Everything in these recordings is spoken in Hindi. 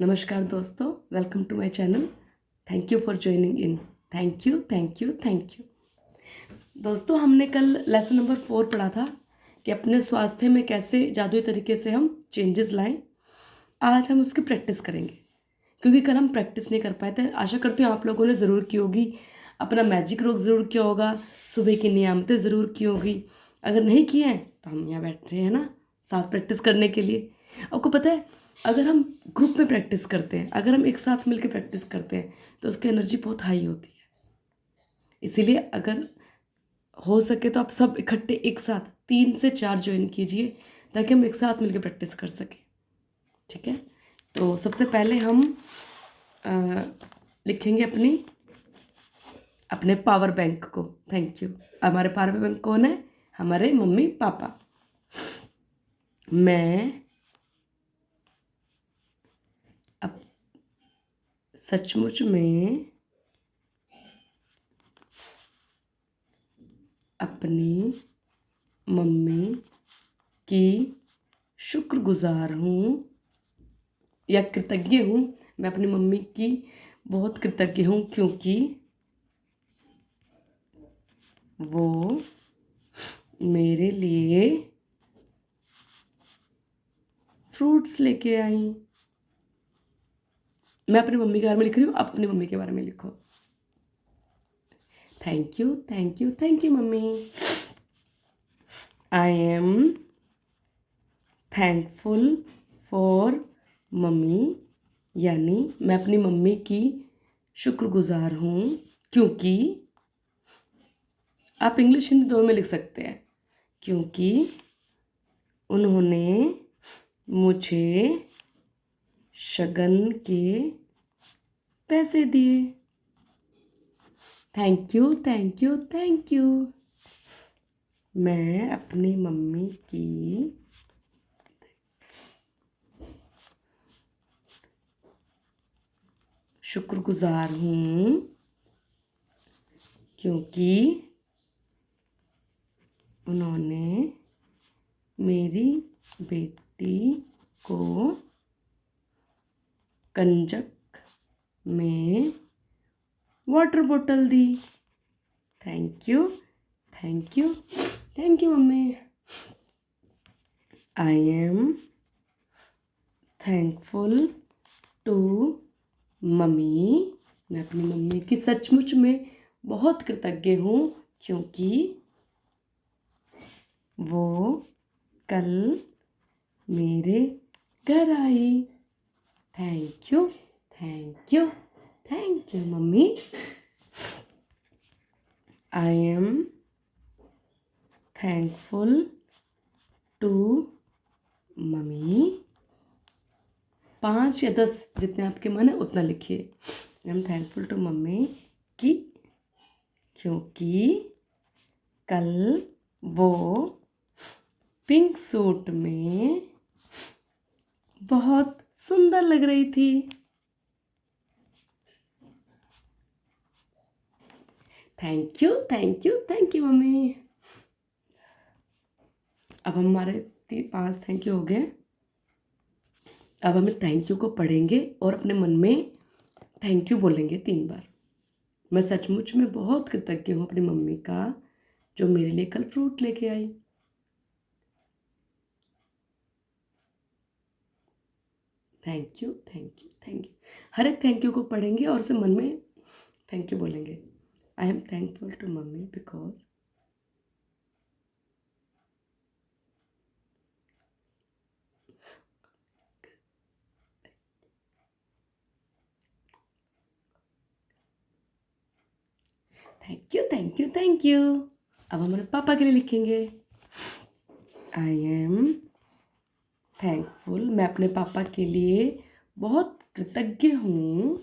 नमस्कार दोस्तों, welcome to my channel. Thank you for joining in. Thank you thank you thank you. दोस्तों, हमने कल लेसन नंबर 4 पढ़ा था कि अपने स्वास्थ्य में कैसे जादुई तरीके से हम चेंजेस लाएं। आज हम उसकी प्रैक्टिस करेंगे क्योंकि कल हम प्रैक्टिस नहीं कर पाए थे। आशा करती हूँ आप लोगों ने ज़रूर की होगी, अपना मैजिक रोग ज़रूर किया होगा, सुबह की नियमितें ज़रूर की होगी। अगर नहीं किए हैं तो हम यहाँ बैठ रहे हैं ना साथ प्रैक्टिस करने के लिए। आपको पता है, अगर हम ग्रुप में प्रैक्टिस करते हैं, अगर हम एक साथ मिलकर प्रैक्टिस करते हैं तो उसकी एनर्जी बहुत हाई होती है। इसीलिए अगर हो सके तो आप सब इकट्ठे एक साथ 3 से 4 ज्वाइन कीजिए ताकि हम एक साथ मिलकर प्रैक्टिस कर सकें। ठीक है, तो सबसे पहले हम लिखेंगे अपने पावर बैंक को। Thank you. हमारे पावर बैंक कौन है? हमारे मम्मी पापा। मैं अब सचमुच में अपनी मम्मी की शुक्रगुजार हूँ या कृतज्ञ हूँ। मैं अपनी मम्मी की बहुत कृतज्ञ हूँ क्योंकि वो मेरे लिए फ्रूट्स लेके आई। मैं अपनी मम्मी के बारे में लिख रही हूँ, आप अपनी मम्मी के बारे में लिखो। Thank you thank you thank you mummy. I am thankful for mummy, यानी मैं अपनी मम्मी की शुक्रगुजार हूँ क्योंकि, आप इंग्लिश हिंदी दोनों में लिख सकते हैं, क्योंकि उन्होंने मुझे शगन के पैसे दिए। Thank you thank you thank you. मैं अपनी मम्मी की शुक्रगुजार हूँ क्योंकि उन्होंने मेरी बेटी को कंजक में वाटर बोतल दी। Thank you thank you thank you mummy. I am thankful to mummy, मैं अपनी मम्मी की सचमुच में बहुत कृतज्ञ हूँ क्योंकि वो कल मेरे घर आई। Thank you thank you thank you mummy. I am thankful to mummy. 5 या 10 जितने आपके मन है उतना लिखिए। I am thankful to mummy की क्योंकि कल वो पिंक सूट में बहुत सुंदर लग रही थी। Thank you thank you thank you mummy. अब हमारे 5 थैंक यू हो गए। अब हम थैंक यू को पढ़ेंगे और अपने मन में थैंक यू बोलेंगे 3 बार। मैं सचमुच में बहुत कृतज्ञ हूँ अपनी मम्मी का जो मेरे लिए कल फ्रूट लेके आई। Thank you thank you thank you. हर एक थैंक यू को पढ़ेंगे और उसे मन में थैंक यू बोलेंगे। I am thankful to mummy because thank you thank you thank you. अब हमारे पापा के लिए लिखेंगे। आई एम थैंकफुल, मैं अपने पापा के लिए बहुत कृतज्ञ हूँ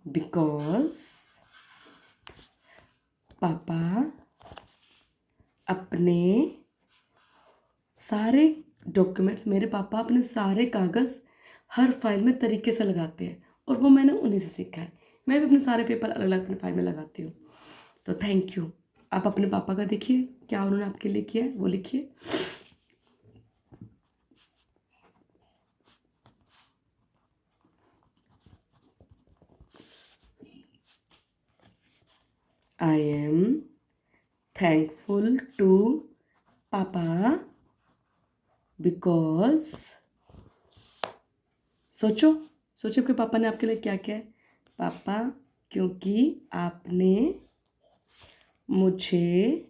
बिकॉज पापा अपने सारे डॉक्यूमेंट्स, मेरे पापा अपने सारे कागज़ हर फाइल में तरीके से लगाते हैं और वो मैंने उन्हीं से सीखा है। मैं भी अपने सारे पेपर अलग अलग अपने फाइल में लगाती हूँ। तो थैंक यू। आप अपने पापा का देखिए क्या उन्होंने आपके लिए किया है, वो लिखिए। I am thankful to पापा बिकॉज, सोचो सोचो कि पापा ने आपके लिए क्या किया है। पापा क्योंकि आपने मुझे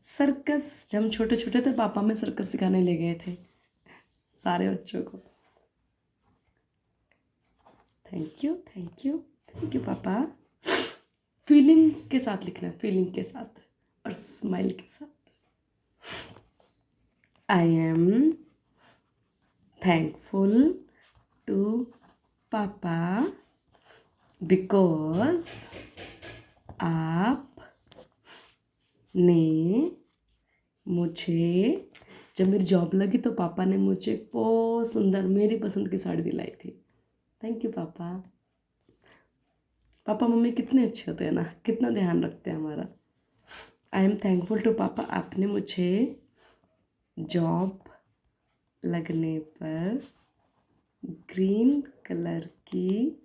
सर्कस, जब हम छोटे छोटे थे पापा में सर्कस सिखाने ले गए थे सारे बच्चों को। Thank you thank you thank you पापा। फीलिंग के साथ लिखना है, फीलिंग के साथ और स्माइल के साथ। I am thankful to papa because आप ने मुझे, जब मेरी जॉब लगी तो पापा ने मुझे बहुत सुंदर मेरी पसंद की साड़ी दिलाई थी। थैंक यू पापा। पापा मम्मी कितने अच्छे होते हैं ना, कितना ध्यान रखते हैं हमारा। आई एम थैंकफुल टू पापा, आपने मुझे जॉब लगने पर ग्रीन कलर की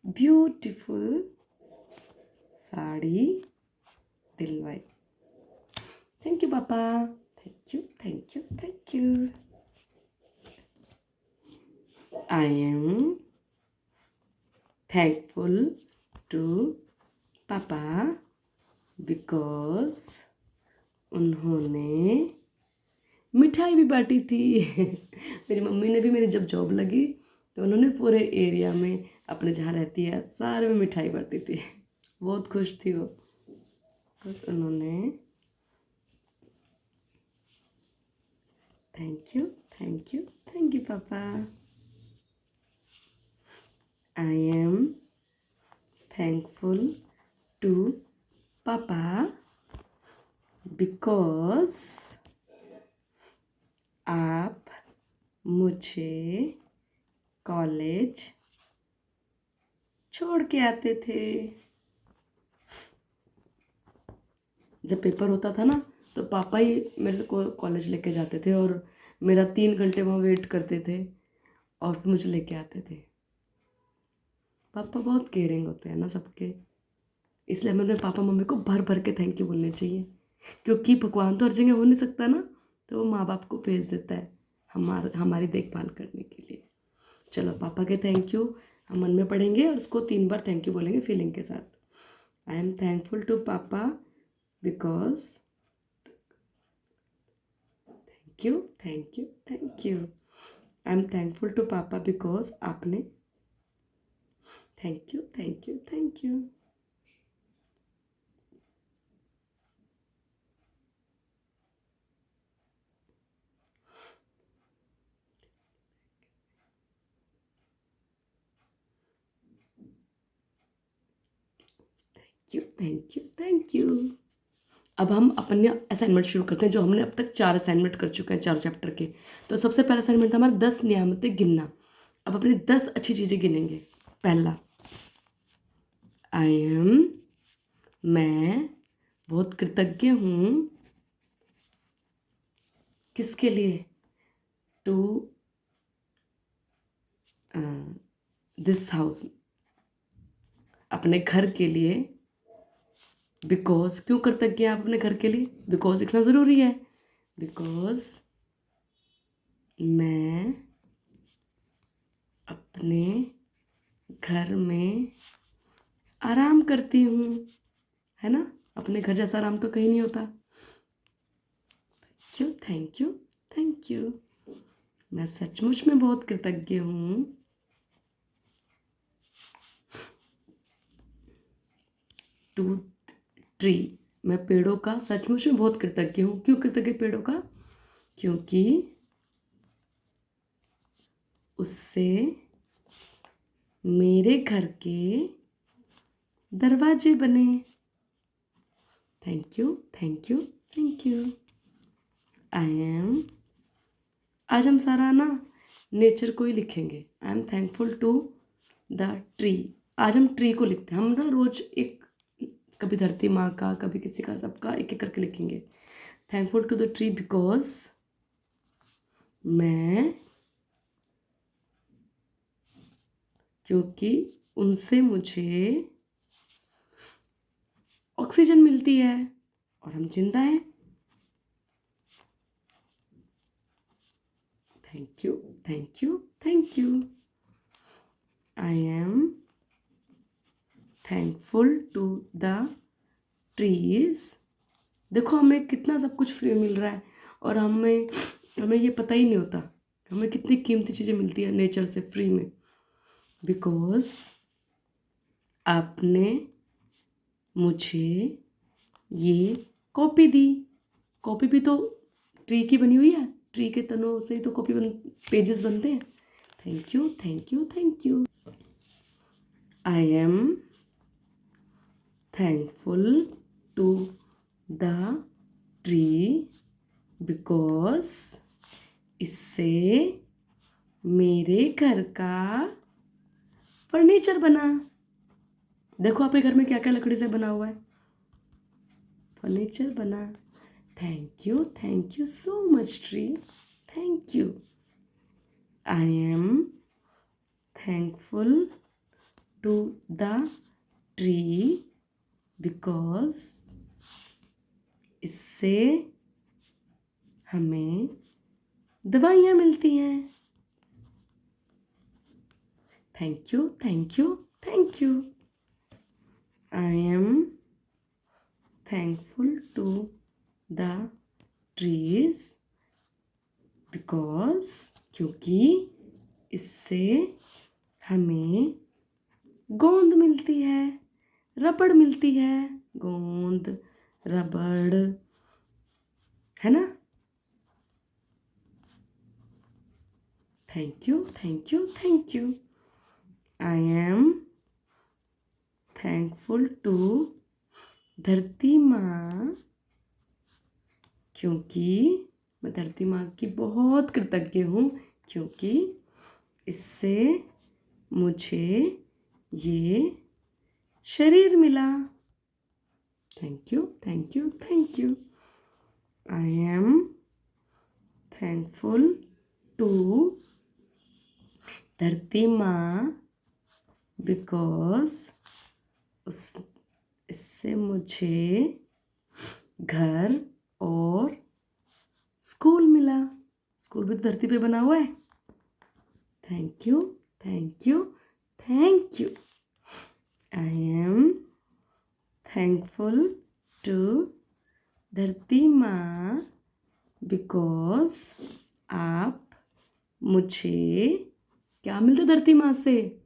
ब्यूटीफुल साड़ी दिलवाई। Thank you papa. Thank you thank you thank you. I am thankful to papa because उन्होंने मिठाई भी बांटी थी। मेरी मम्मी ने भी, मेरी जब जॉब लगी तो उन्होंने पूरे एरिया में अपने जहाँ रहती है सारे में मिठाई बांटी थी। बहुत खुश थी वो। तो उन्होंने, thank you thank you thank you पापा। आई am thankful to papa because आप मुझे कॉलेज छोड़ के आते थे। जब पेपर होता था ना तो पापा ही मेरे को कॉलेज लेके जाते थे और मेरा 3 घंटे वहाँ वेट करते थे और फिर मुझे लेके आते थे। पापा बहुत केयरिंग होते हैं ना सबके, इसलिए हमें अपने पापा मम्मी को भर भर के थैंक यू बोलने चाहिए, क्योंकि भगवान तो हर जगह हो नहीं सकता ना, तो वो माँ बाप को भेज देता है हमारी देखभाल करने के लिए। चलो पापा के थैंक यू हम मन में पढ़ेंगे और उसको 3 बार थैंक यू बोलेंगे फीलिंग के साथ। I am thankful to papa because, thank you thank you thank you. I am thankful to papa because आपने, thank you thank you thank you. Thank you thank you thank you. अब हम अपने असाइनमेंट शुरू करते हैं, जो हमने अब तक 4 असाइनमेंट कर चुके हैं 4 चैप्टर के। तो सबसे पहला असाइनमेंट था हमारा 10 नियामतें गिनना। अब अपनी 10 अच्छी चीज़ें गिनेंगे। पहला, आई एम, मैं बहुत कृतज्ञ हूँ किसके लिए, टू दिस हाउस, अपने घर के लिए। बिकॉज, क्यों कृतज्ञ हैं आप अपने घर के लिए, बिकॉज लिखना ज़रूरी है। बिकॉज मैं अपने घर में आराम करती हूँ, है ना, अपने घर जैसा आराम तो कहीं नहीं होता। Thank you thank you thank you. मैं सचमुच में बहुत कृतज्ञ हूँ टू ट्री, मैं पेड़ों का सचमुच में बहुत कृतज्ञ हूँ। क्यों कृतज्ञ पेड़ों का, क्योंकि उससे मेरे घर के दरवाजे बने। Thank you thank you thank you. I am, आज हम सारा ना नेचर को ही लिखेंगे। I am thankful to the tree. आज हम ट्री को लिखते हैं, हम ना रोज एक, कभी धरती माँ का, कभी किसी का, सबका एक एक करके लिखेंगे। Thankful to the tree because मैं, क्योंकि उनसे मुझे ऑक्सीजन मिलती है और हम जिंदा हैं। Thank you, thank you, thank you. I am thankful to the trees. देखो हमें कितना सब कुछ फ्री मिल रहा है और हमें हमें ये पता ही नहीं होता हमें कितनी कीमती चीज़ें मिलती हैं नेचर से फ्री में। बिकॉज आपने मुझे ये कॉपी दी। कॉपी भी तो ट्री की बनी हुई है, ट्री के तनों से ही तो कॉपी पेजेस बनते हैं। Thank you, thank you, thank you. I am thankful to the tree because इससे मेरे घर का फर्नीचर बना। देखो आपके घर में क्या क्या लकड़ी से बना हुआ है, फर्नीचर बना। Thank you so much tree, thank you. I am thankful to the tree because इससे हमें दवाइयाँ मिलती हैं। Thank you, thank you, thank you. I am thankful to the trees because क्योंकि इससे हमें गोंद मिलती है, रबड़ मिलती है, गोंद रबड़, है ना। Thank you, thank you, thank you. I am thankful to धरती माँ क्योंकि मैं धरती माँ की बहुत कृतज्ञ हूँ क्योंकि इससे मुझे ये शरीर मिला। Thank you, thank you, thank you. I am thankful to धरती माँ बिकॉज इससे मुझे घर और स्कूल मिला। स्कूल भी तो धरती पे बना हुआ है। Thank you, thank you, thank you. I am thankful to धरती माँ बिकॉज आप मुझे क्या मिलता है धरती माँ से?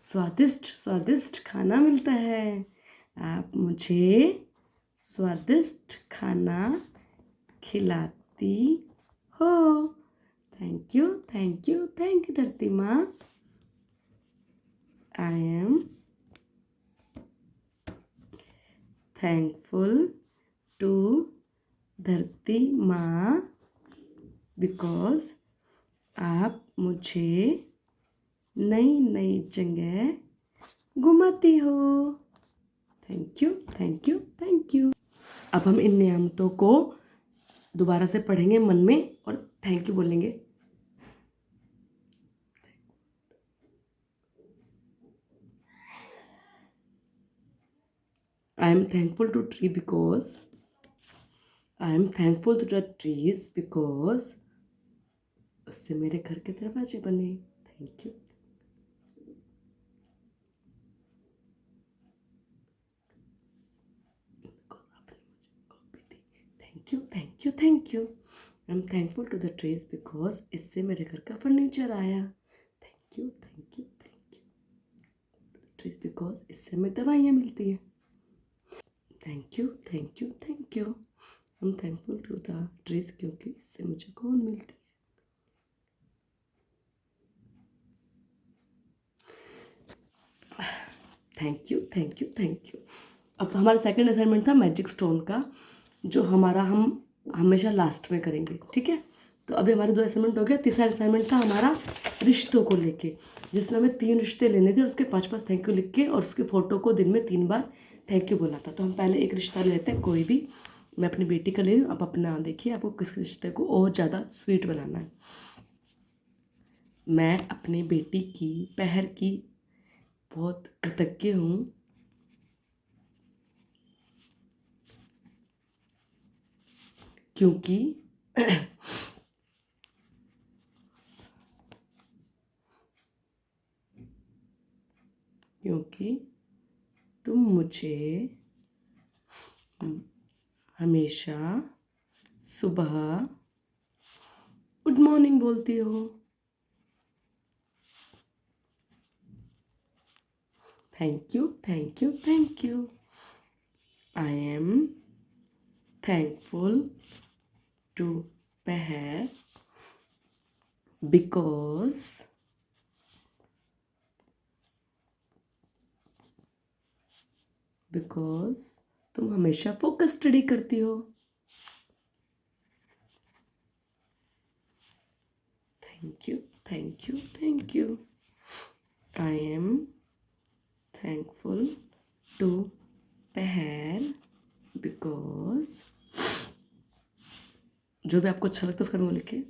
स्वादिष्ट स्वादिष्ट खाना मिलता है। आप मुझे स्वादिष्ट खाना खिलाती हो। Thank you, thank you, thank you धरती माँ। आई एम थैंकफुल टू धरती माँ बिकॉज आप मुझे नई नई जगह घुमाती हो। Thank you, thank you, thank you. अब हम इन नियमों को दोबारा से पढ़ेंगे मन में और थैंक यू बोलेंगे। I am thankful to tree because I am thankful to the trees because उससे मेरे घर के दरवाजे बने। Thank you. Thank you, thank you, thank you. I am thankful to the trees because इससे मेरे घर का फर्नीचर आया। Thank you, thank you, thank you. Trees because इससे हमें दवाइयाँ मिलती हैं। Thank you, thank you, thank you. I am thankful to the trees क्योंकि इससे मुझे कौन मिलती है। Thank you, thank you, thank you. अब हमारा सेकंड असाइनमेंट था मैजिक स्टोन का, जो हमारा हम हमेशा लास्ट में करेंगे, ठीक है। तो अभी हमारे 2 असाइनमेंट हो गया। तीसरा असाइनमेंट था हमारा रिश्तों को लेके, जिसमें हमें 3 रिश्ते लेने थे और उसके 5-5 थैंक यू लिख के और उसकी फ़ोटो को दिन में 3 बार थैंक यू बोला था। तो हम पहले एक रिश्ता लेते हैं, कोई भी। मैं अपनी बेटी का ले रही हूँ, आप अपना देखिए आपको किस रिश्ते को और ज़्यादा स्वीट बनाना है। मैं अपनी बेटी की पहर की बहुत कृतज्ञ हूँ क्योंकि क्योंकि तुम मुझे हमेशा सुबह गुड मॉर्निंग बोलती हो। Thank you, thank you, thank you. I M thankful to Peher because तुम हमेशा फोकस स्टडी करती हो। Thank you, thank you, thank you. I am thankful to पहर बिकॉज, जो भी आपको अच्छा लगता है उसका नाम लिखिए।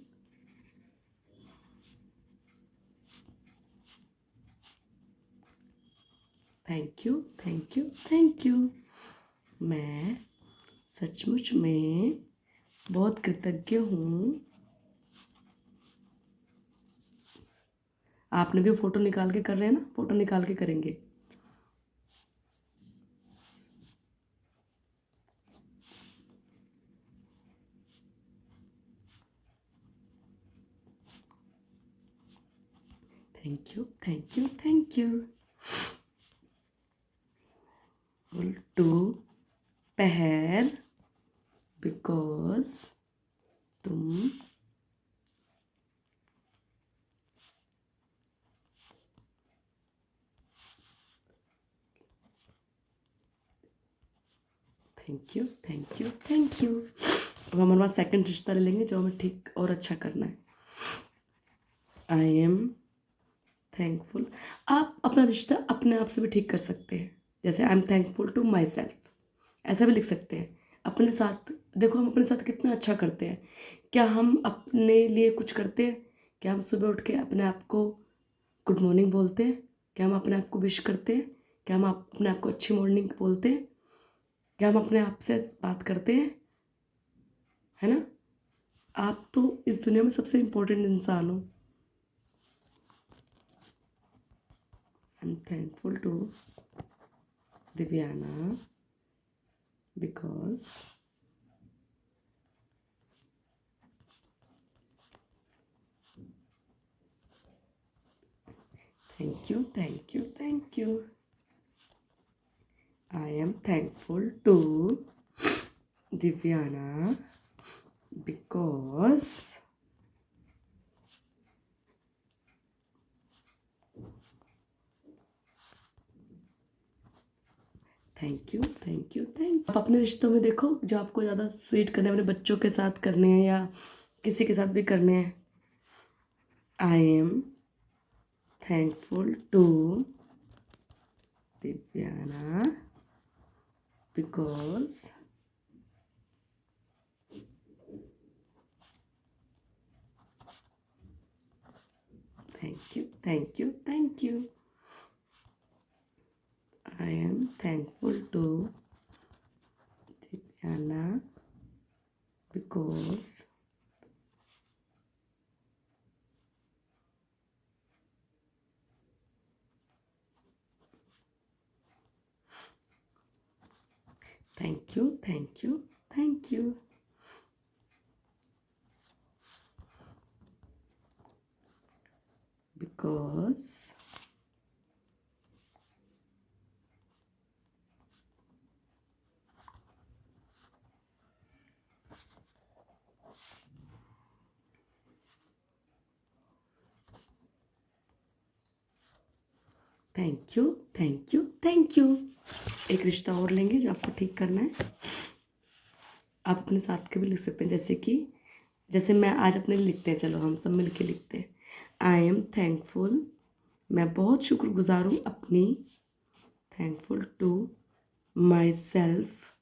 Thank you, thank you, thank you. मैं सचमुच में बहुत कृतज्ञ हूँ। आपने भी फ़ोटो निकाल के कर रहे हैं ना, फ़ोटो निकाल के करेंगे। Thank you, thank you, thank you. To पहर बिकॉज तुम thank you, thank you, thank you. अब हमारे पास सेकंड रिश्ता ले लेंगे जो हमें ठीक और अच्छा करना है। I am thankful. आप अपना रिश्ता अपने आप से भी ठीक कर सकते हैं। जैसे I am thankful to myself, ऐसा भी लिख सकते हैं। अपने साथ देखो, हम अपने साथ कितना अच्छा करते हैं। क्या हम अपने लिए कुछ करते हैं? क्या हम सुबह उठ के अपने आप को गुड मॉर्निंग बोलते हैं? क्या हम अपने आप को विश करते हैं? क्या हम अपने आप को अच्छी मॉर्निंग बोलते हैं? क्या हम अपने आप से बात करते हैं? है ना? आप तो इस दुनिया में सबसे इम्पोर्टेंट इंसान हो। I am thankful to Divyana because thank you, thank you, thank you. I am thankful to Divyana because thank you, thank you, thank. आप अपने रिश्तों में देखो जो आपको ज़्यादा स्वीट करने हैं, अपने बच्चों के साथ करने हैं या किसी के साथ भी करने हैं। I am thankful to Divyana because thank you, thank you, thank you. I am thankful to Divyana because thank you, thank you, thank you. Because thank you, thank you, thank you. एक रिश्ता और लेंगे जो आपको ठीक करना है। आप अपने साथ के भी लिख सकते हैं, जैसे मैं आज अपने लिए लिखते हैं। चलो हम सब मिल के लिखते हैं। आई एम थैंकफुल, मैं बहुत शुक्रगुजार हूँ अपनी, thankful to myself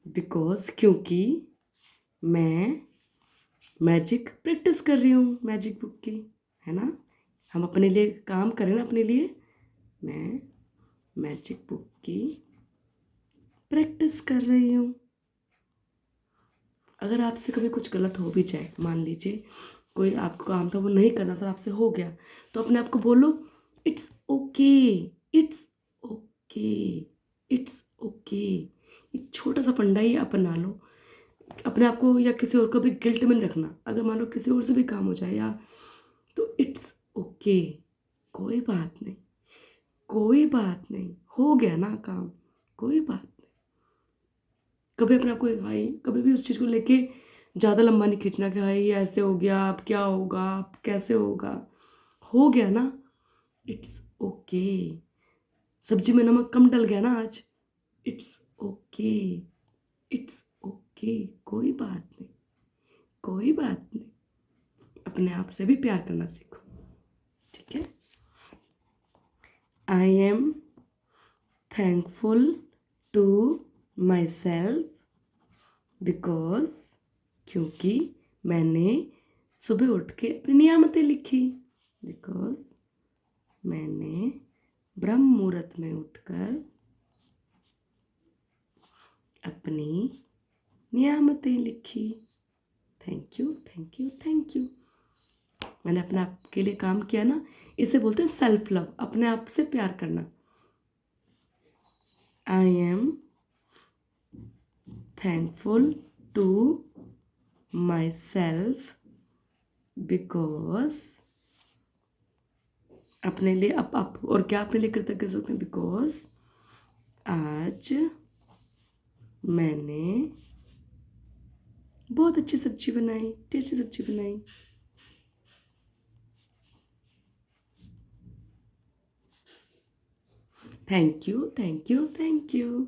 because क्योंकि मैं मैजिक प्रैक्टिस कर रही हूँ, मैजिक बुक की। है ना? हम अपने लिए काम करें ना, अपने लिए। मैं मैजिक बुक की प्रैक्टिस कर रही हूँ। अगर आपसे कभी कुछ गलत हो भी जाए, मान लीजिए कोई आपको काम था वो नहीं करना था, आपसे हो गया, तो अपने आप को बोलो it's okay, it's okay, it's okay. एक छोटा सा फंडा ही अपना लो, अपने आप को या किसी और को भी गिल्ट में नहीं रखना। अगर मान लो किसी और से भी काम हो जाए या, तो इट्स ओके, कोई बात नहीं, कोई बात नहीं, हो गया ना काम, कोई बात नहीं। कभी अपने आप को हाई, कभी भी उस चीज़ को लेके ज़्यादा लंबा नहीं खींचना कि हाई ये ऐसे हो गया, अब क्या होगा, अब कैसे होगा, हो गया ना, इट्स ओके। सब्जी में नमक कम डल गया ना आज, इट्स ओके, इट्स ओके, कोई बात नहीं, कोई बात नहीं। अपने आप से भी प्यार करना सीखो, ठीक है। I am thankful to myself because, क्योंकि मैंने सुबह उठ के अपनी नियामतें लिखी। बिकॉज मैंने ब्रह्म मुहूर्त में उठकर अपनी नियामतें लिखी। Thank you, thank you, thank you. मैंने अपने आप के लिए काम किया ना, इसे बोलते हैं सेल्फ लव, अपने आप से प्यार करना। I am thankful to myself because, अपने लिए अप और क्या अपने लिए कृतज्ञ सकते हैं, बिकॉज आज मैंने बहुत अच्छी सब्जी बनाई, टेस्टी सब्जी बनाई। Thank you, thank you, thank you.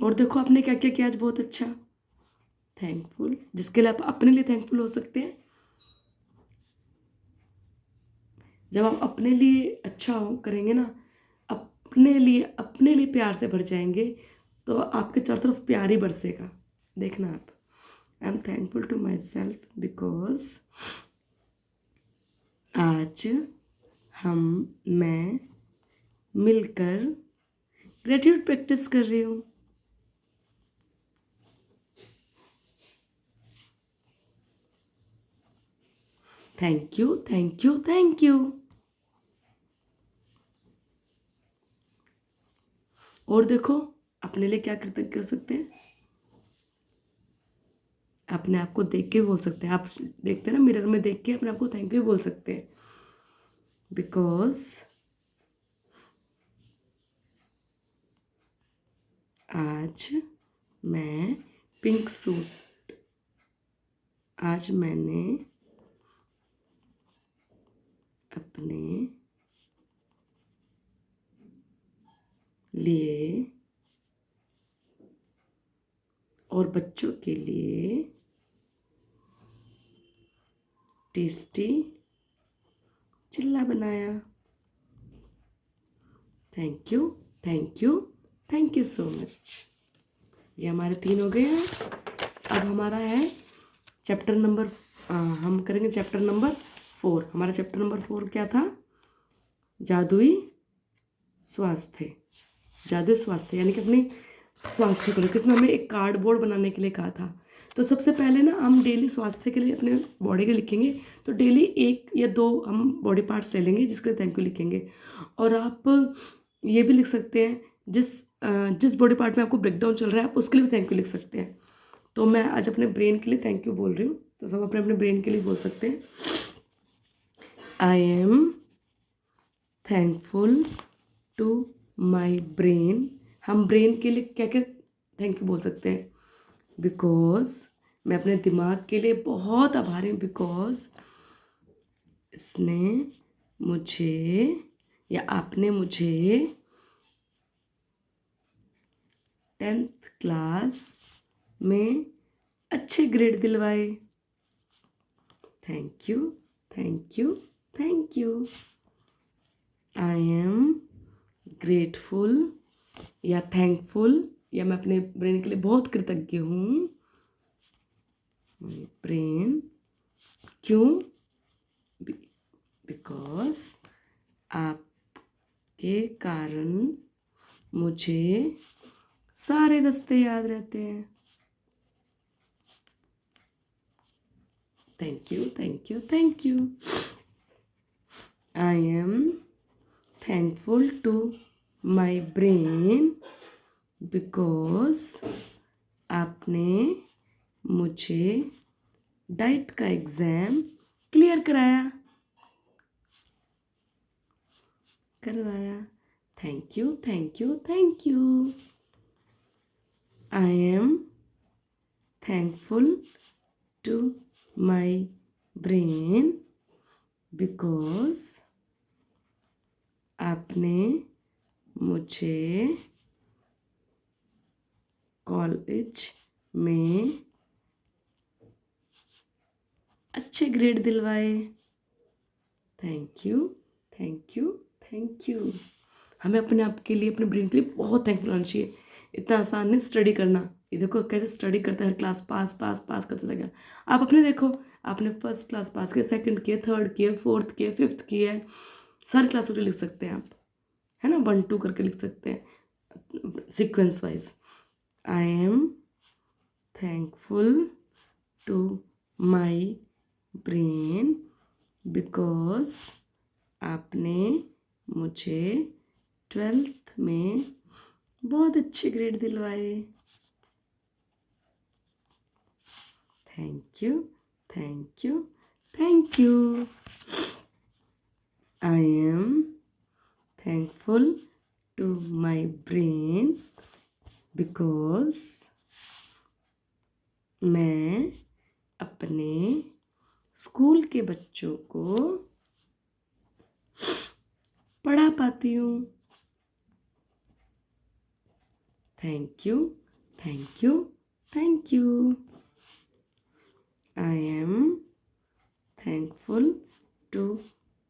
और देखो आपने क्या क्या किया आज, बहुत अच्छा। थैंकफुल, जिसके लिए आप अपने लिए थैंकफुल हो सकते हैं। जब आप अपने लिए अच्छा हो करेंगे ना, अपने लिए प्यार से भर जाएंगे, तो आपके चारों तरफ प्यार ही बरसेगा। देखना आप। I am thankful to myself because आज मैं मिलकर ग्रेटिट्यूड प्रैक्टिस कर रही हूँ। Thank you, thank you, thank you. और देखो अपने लिए क्या कृतज्ञ हो सकते हैं, अपने आप को देख के बोल सकते हैं। आप देखते हैं ना, मिरर में देख के अपने आप को थैंक यू बोल सकते हैं। बिकॉज आज मैं पिंक सूट, आज मैंने अपने लिए और बच्चों के लिए टेस्टी चिल्ला बनाया। Thank you, thank you, thank you so much. ये हमारे 3 हो गए हैं। अब हमारा है चैप्टर नंबर, हम करेंगे चैप्टर नंबर 4। हमारा चैप्टर नंबर 4 क्या था, जादुई स्वास्थ्य। जादुई स्वास्थ्य यानी कि अपनी स्वास्थ्य को लेकर, इसमें हमें एक कार्डबोर्ड बनाने के लिए कहा था। तो सबसे पहले ना हम डेली स्वास्थ्य के लिए अपने बॉडी के लिखेंगे। तो डेली 1 या 2 हम बॉडी पार्ट्स ले लेंगे जिसके लिए थैंक यू लिखेंगे। और आप ये भी लिख सकते हैं, जिस बॉडी पार्ट में आपको ब्रेकडाउन चल रहा है आप उसके लिए भी थैंक यू लिख सकते हैं। तो मैं आज अपने ब्रेन के लिए थैंक यू बोल रही हूँ, तो सब अपने अपने ब्रेन के लिए बोल सकते हैं। I am thankful to my brain. हम ब्रेन के लिए क्या क्या थैंक यू बोल सकते हैं, बिकॉज मैं अपने दिमाग के लिए बहुत आभारी हूँ, बिकॉज इसने मुझे या आपने मुझे 10th क्लास में अच्छे ग्रेड दिलवाए। Thank you, thank you, thank you. I am grateful या थैंकफुल, या मैं अपने ब्रेन के लिए बहुत कृतज्ञ हूँ। ब्रेन, क्यों, बिकॉज आपके कारण मुझे सारे रास्ते याद रहते हैं। Thank you, thank you, thank you. I am thankful to my brain because आपने मुझे डाइट का एग्ज़ाम क्लियर करवाया। Thank you, thank you, thank you. I am thankful to my brain because आपने मुझे कॉलेज में अच्छे ग्रेड दिलवाए। Thank you, thank you, thank you. हमें अपने आप के लिए, अपने ब्रेन के लिए बहुत थैंकफुल होना चाहिए। इतना आसान नहीं स्टडी करना। ये देखो कैसे स्टडी करता है, हर क्लास पास पास पास करते लगा। आप अपने देखो, आपने फर्स्ट क्लास पास किया, सेकंड किया, थर्ड किया, फोर्थ किया, फिफ्थ किया है, सारी क्लासों के लिख सकते हैं आप, है ना, 1 2 करके लिख सकते हैं sequence wise. I am thankful to my brain because आपने मुझे 12th में बहुत अच्छे ग्रेड दिलवाए। Thank you, thank you, thank you. I am thankful to my brain because मैं अपने स्कूल के बच्चों को पढ़ा पाती हूँ। Thank you, thank you, thank you. I am thankful to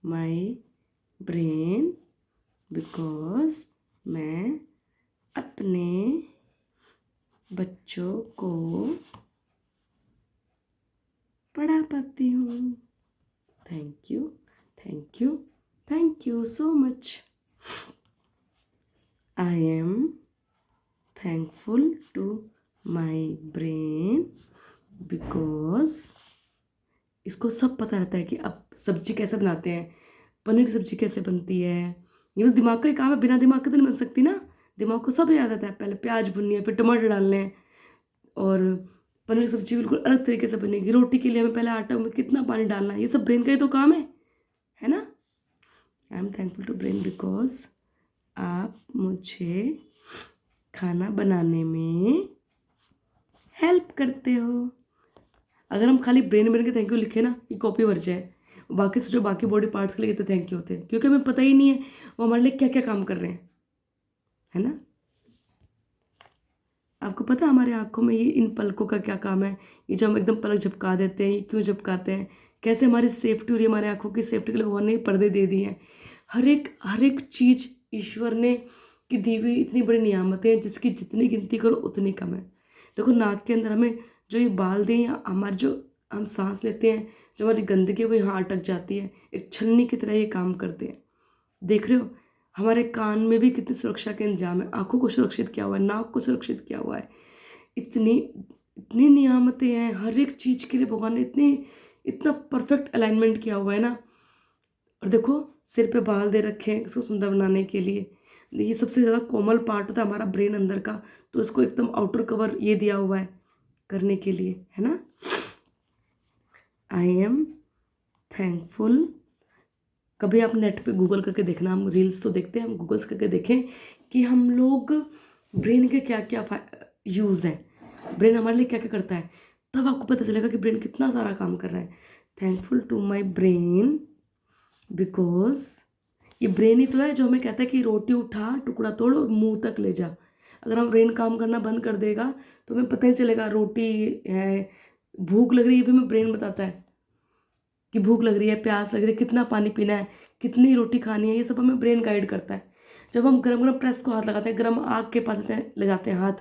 my brain because मैं अपने बच्चों को पढ़ा पाती हूँ। Thank you, thank you, thank you so much. I am thankful to my brain because इसको सब पता रहता है कि अब सब्जी कैसे बनाते हैं, पनीर की सब्जी कैसे बनती है। ये तो दिमाग का ही काम है, बिना दिमाग के तो नहीं बन सकती ना। दिमाग को सब याद आता है, पहले प्याज भुननी है, फिर टमाटर डालने हैं, और पनीर की सब्जी बिल्कुल अलग तरीके से बनेगी। रोटी के लिए हमें पहले आटा में कितना पानी डालना है, ये सब ब्रेन का ही तो काम है ना। I am thankful to brain because आप मुझे खाना बनाने में हेल्प करते हो। अगर हम खाली ब्रेन के थैंक यू लिखे ना, ये कॉपी भर जाए। बाकी सोचो, बाकी बॉडी पार्ट्स के लिए कितने थैंक यू होते हैं, क्योंकि हमें पता ही नहीं है वो हमारे लिए क्या क्या काम कर रहे हैं, है ना। आपको पता है हमारे आंखों में ये इन पलकों का क्या काम है। ये जो हम एकदम पलक झपका देते हैं, ये क्यों झपकाते हैं, कैसे हमारी सेफ्टी हो रही है, हमारे आंखों की सेफ्टी के लिए भगवान ने पर्दे दे दिए हैं। हर एक चीज़ ईश्वर ने की दी हुई इतनी बड़ी नियामतें हैं, जिसकी जितनी गिनती करो उतनी कम है। देखो नाक के अंदर हमें जो ये बाल दें, या हमारे जो हम सांस लेते हैं, जो हमारी गंदगी है वो यहाँ अटक जाती है, एक छलनी की तरह ये काम करते हैं। देख रहे हो हमारे कान में भी कितनी सुरक्षा के इंतजाम है, आंखों को सुरक्षित किया हुआ है, नाक को सुरक्षित किया हुआ है। इतनी इतनी नियामतें हैं, हर एक चीज़ के लिए भगवान ने इतना परफेक्ट अलाइनमेंट किया हुआ है ना। और देखो सिर पे बाल दे रखे हैं इसको सुंदर बनाने के लिए। ये सबसे ज़्यादा कोमल पार्ट होता है हमारा ब्रेन अंदर का, तो इसको एकदम आउटर कवर ये दिया हुआ है करने के लिए, है ना। I am thankful. कभी आप नेट पे गूगल करके देखना, हम रील्स तो देखते हैं, हम गूगल्स करके देखें कि हम लोग ब्रेन के क्या क्या यूज़ हैं, ब्रेन हमारे लिए क्या क्या करता है, तब आपको पता चलेगा कि ब्रेन कितना सारा काम कर रहा है। Thankful to my brain because ये ब्रेन ही तो है जो हमें कहता है कि रोटी उठा, टुकड़ा तोड़ और मुंह तक ले जा। अगर हम ब्रेन काम करना बंद कर देगा तो हमें पता नहीं चलेगा रोटी है, भूख लग रही है भी हमें ब्रेन बताता है कि भूख लग रही है, प्यास लग रही है, कितना पानी पीना है, कितनी रोटी खानी है, ये सब हमें ब्रेन गाइड करता है। जब हम गरम गरम प्रेस को हाथ लगाते हैं, गरम आग के पास ले जाते हैं हाथ,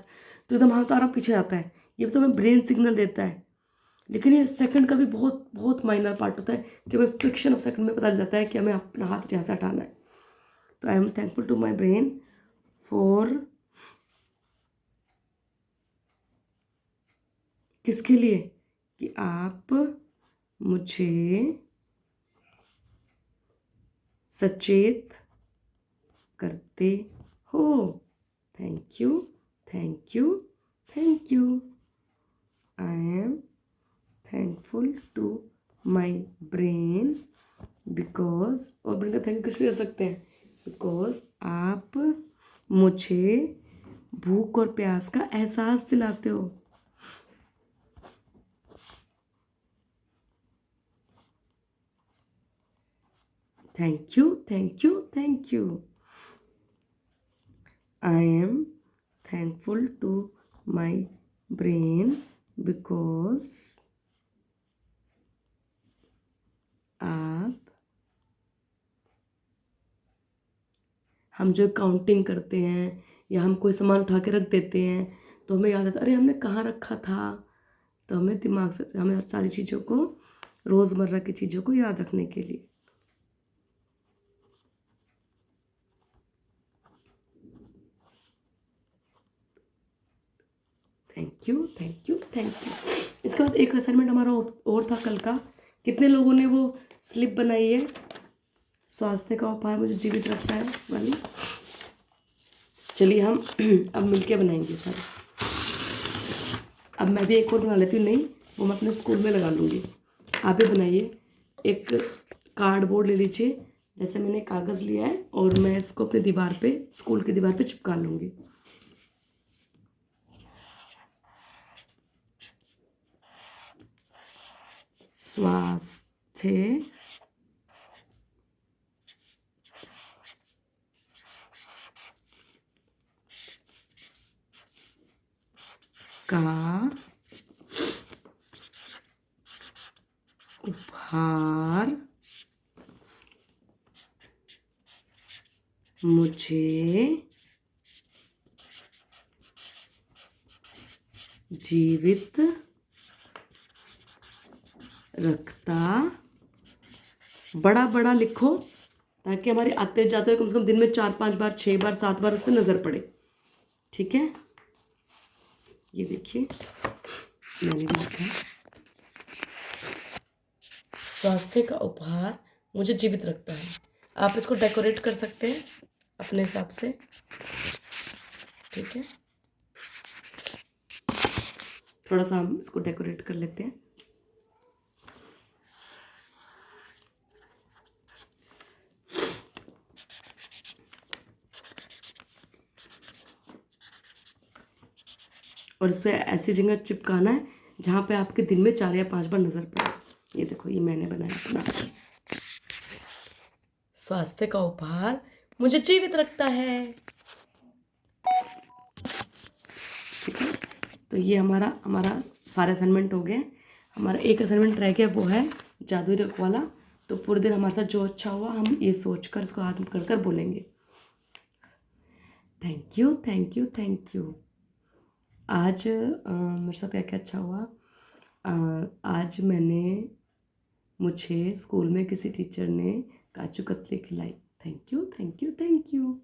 तो एकदम हाथ हमारा पीछे जाता है, ये तो हमें ब्रेन सिग्नल देता है। लेकिन ये सेकंड का भी बहुत बहुत माइनर पार्ट होता है कि हमें फ्रिक्शन ऑफ सेकंड में पता चल जाता है कि हमें अपना हाथ यहाँ से हटाना है। तो I am thankful to my brain for किसके लिए, कि आप मुझे सचेत करते हो। Thank you, thank you, thank you. I am thankful to my brain because, और ब्रेन का थैंक किस लिए कर सकते हैं? बिकॉज आप मुझे भूख और प्यास का एहसास दिलाते हो। Thank you, thank you, thank you. I am thankful to my brain because आप, हम जो काउंटिंग करते हैं या हम कोई सामान उठा के रख देते हैं तो हमें याद आता है अरे हमने कहाँ रखा था, तो हमें दिमाग से हमें सारी चीज़ों को, रोज़मर्रा की चीज़ों को याद रखने के लिए। Thank you, thank you, thank you. इसके बाद एक असाइनमेंट हमारा और था कल का। कितने लोगों ने वो स्लिप बनाई है, स्वास्थ्य का उपहार मुझे जीवित रखता है वाली? चलिए हम अब मिलके बनाएंगे सारे। अब मैं भी एक और बना लेती हूँ, नहीं वो मैं अपने स्कूल में लगा लूँगी। आप भी बनाइए। एक कार्डबोर्ड ले लीजिए, जैसे मैंने कागज़ लिया है, और मैं इसको अपनी दीवार पे, स्कूल की दीवार पे चिपका लूँगी। स्वास्थ्य का उपहार मुझे जीवित रखता, बड़ा बड़ा लिखो ताकि हमारे आते जाते हुए कम से कम दिन में 4-5 बार, 6 बार, 7 बार उस पर नज़र पड़े। ठीक है, ये देखिए मैंने भी लिखा है, स्वास्थ्य का उपहार मुझे जीवित रखता है। आप इसको डेकोरेट कर सकते हैं अपने हिसाब से। ठीक है, थोड़ा सा हम इसको डेकोरेट कर लेते हैं। और इस पर ऐसी जगह चिपकाना है जहाँ पे आपके दिन में 4 या 5 बार नज़र पड़े। ये देखो, ये मैंने बनाया अपना। स्वास्थ्य का उपहार मुझे जीवित रखता है। ठीक है, तो ये हमारा सारे असाइनमेंट हो गए। हमारा एक असाइनमेंट रह गया, वो है जादुई रख वाला। तो पूरे दिन हमारे साथ जो अच्छा हुआ हम ये सोचकर इसको हाथ में कर कर बोलेंगे। Thank you, thank you, thank you. आज मेरे साथ क्या क्या अच्छा हुआ। आज मुझे स्कूल में किसी टीचर ने काजू कतली खिलाई। Thank you, thank you, thank you.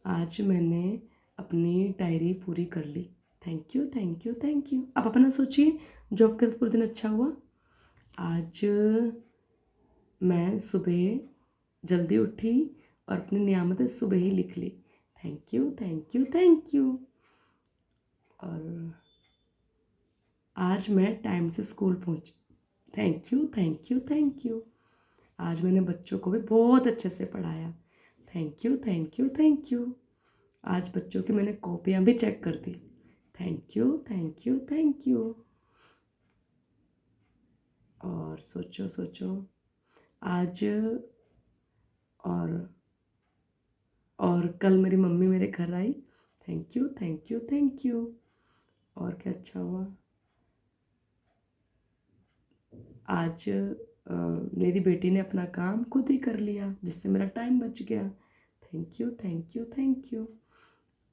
आज मैंने अपनी डायरी पूरी कर ली। Thank you, thank you, thank you. आप अपना सोचिए जो आपके साथ पूरे दिन अच्छा हुआ। आज मैं सुबह जल्दी उठी और अपनी नियामतें सुबह ही लिख ली। Thank you, thank you, thank you. और आज मैं टाइम से स्कूल पहुंची। Thank you, thank you, thank you. आज मैंने बच्चों को भी बहुत अच्छे से पढ़ाया। Thank you, thank you, thank you. आज बच्चों की मैंने कॉपियाँ भी चेक कर दी। Thank you, thank you, thank you. और सोचो सोचो, आज और कल मेरी मम्मी मेरे घर आई। Thank you, thank you, thank you. और क्या अच्छा हुआ। आज मेरी बेटी ने अपना काम खुद ही कर लिया, जिससे मेरा टाइम बच गया। Thank you, thank you, thank you.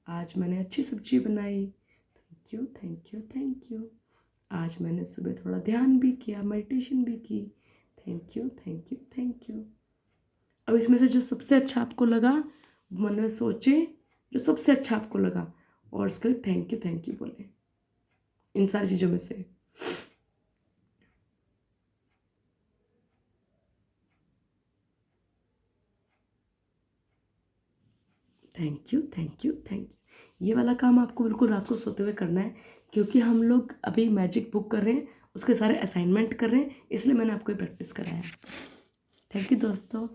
आज मैंने अच्छी सब्जी बनाई। Thank you, thank you, thank you. आज मैंने सुबह थोड़ा ध्यान भी किया, मेडिटेशन भी की। Thank you, thank you, thank you. अब इसमें से जो सबसे अच्छा आपको लगा वो मन में सोचे, जो सबसे अच्छा आपको लगा, और उसके लिए थैंक यू बोले इन सारी चीज़ों में से। Thank you, thank you, thank you. ये वाला काम आपको बिल्कुल रात को सोते हुए करना है, क्योंकि हम लोग अभी मैजिक बुक कर रहे हैं, उसके सारे असाइनमेंट कर रहे हैं, इसलिए मैंने आपको ये प्रैक्टिस कराया है। थैंक यू दोस्तों,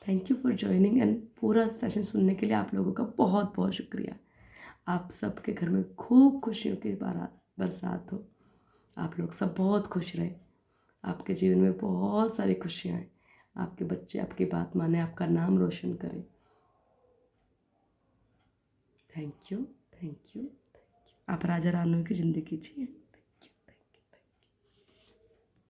thank you for joining and पूरा सेशन सुनने के लिए आप लोगों का बहुत बहुत शुक्रिया। आप सबके घर में खूब खुशियों की बरसात हो, आप लोग सब बहुत खुश रहें, आपके जीवन में बहुत सारी खुशियाँ आएँ, आपके बच्चे आपकी बात माने, आपका नाम रोशन करें। Thank you, thank you, thank you. आप राजा रानियों की ज़िंदगी जिए।